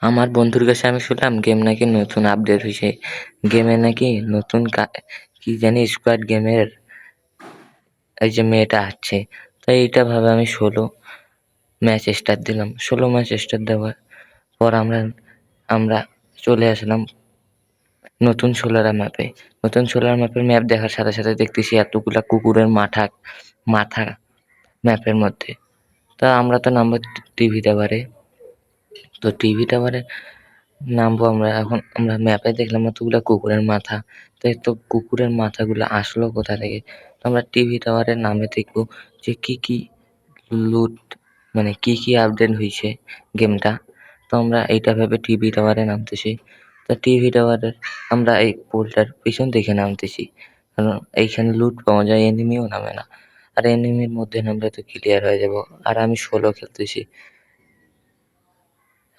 আমার বন্ধুর কাছে আমি শুনলাম গেম নাকি নতুন আপডেট হইছে। গেমে নাকি নতুন কি জানি স্কোয়াড গেমের এই যে মেয়েটা আসছে। তো এইটা ভাবে আমি 16 ম্যাচ স্টার্ট দিলাম। 16 ম্যাচ স্টার্ট দেওয়ার পর আমরা চলে আসলাম নতুন সোলারা ম্যাপে। নতুন সোলার ম্যাপের ম্যাপ দেখার সাথে, সাথে দেখতেছি এতগুলা কুকুরের মাথা ম্যাপের মধ্যে। তা আমরা তো নামবো টিভি টাওয়ারে। তো টিভি টাওয়ারে নামবো আমরা। এখন আমরা ম্যাপে দেখলাম এতগুলা কুকুরের মাথা। তো এত কুকুরের মাথাগুলা আসলো কোথা থেকে? তো আমরা টিভি টাওয়ারে নামে দেখবো যে কি লুট মানে কি আপডেট হইছে গেমটা। তো আমরা এইটা ভেবে টিভি টাওয়ারে নামতেছি। তো টিভি টাওয়ারের আমরা এই পোলটার পিছন দিকে নামতেছি। কারণ এইখানে লুট পাওয়া যায়, এনিমিও নামে না। আর এনিমির মধ্যে নামলে তো ক্লিয়ার হয়ে যাবো। আর আমি সোলো খেলতেছি।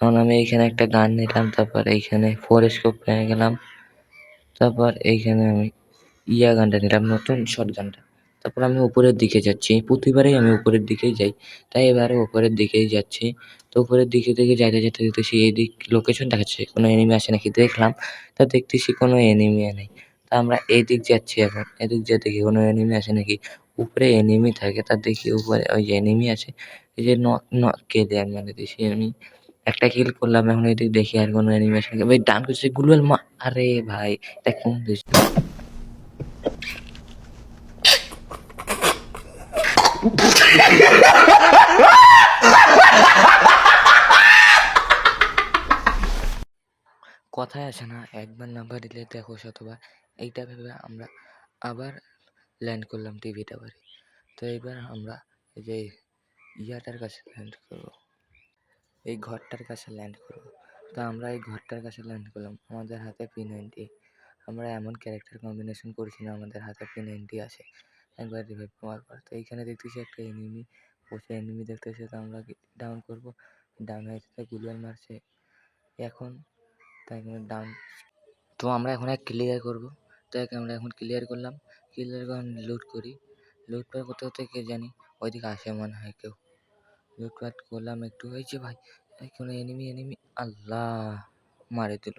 এখন আমি এইখানে একটা গান নিলাম, তারপর এইখানে 4 স্কোপ পেয়ে গেলাম। তারপর এইখানে আমি গানটা নিলাম, নতুন শটগানটা। তারপর আমি উপরের দিকে যাচ্ছি। প্রতিবারেই আমি উপরের দিকেই যাই। তাই এবারে উপরের দিকেই যাচ্ছি। তো উপরের দিকে যাইতে দেখতেছি এইদিক লোকেশন দেখাচ্ছে কোনো এনিমি আসে নাকি দেখলাম। তা দেখতেছি কোনো এনিমিও নেই। তা আমরা এইদিক যাচ্ছি এখন। এদিক যেয়ে দেখি কোনো এনিমি আসে নাকি। উপরে এনিমি থাকে, তা দেখি উপরে ওই যে এনিমি আছে এই যে কেলিয়ার মেরে দিছি আমি। একটা কিল করলাম। এখন এদিক দেখি আর কোনো এনিমি আসে নাকি। ভাই ডান করছে গ্লুয়াল আরে ভাই এটা কোন দেশ? কথায় আছে না, একবার না পারিলে দেখো শতবার। এইটা ভেবে আমরা আবার ল্যান্ড করলাম টিভি টাওয়ারে। তো এইবার আমরা এই যে ইয়াটার কাছে ল্যান্ড করবো, এই ঘরটার কাছে ল্যান্ড করবো। তো আমরা এই ঘরটার কাছে ল্যান্ড করলাম। আমাদের হাতে P90। আমরা এমন ক্যারেক্টার কম্বিনেশন করছি না আমাদের হাতে P90 আছে। একবার রিভাইভ পাওয়ার পর তো এইখানে দেখতেছি একটা এনিমি বসে এনিমি দেখতেছে। তো আমরা ডাউন করবো। ডাউন হয়েছে, গুলিয়াল মারছে এখন। তাই ডাউন। তো আমরা এখন ক্লিয়ার করবো। তো আমরা এখন ক্লিয়ার করলাম। ক্লিয়ার করে লুট করি। লুট পাট করতে করতে কে জানি ওইদিকে আসে মনে হয় কেউ। লুটপাট করলাম একটু। এই যে ভাই কোনো এনিমি আল্লাহ মারে দিল।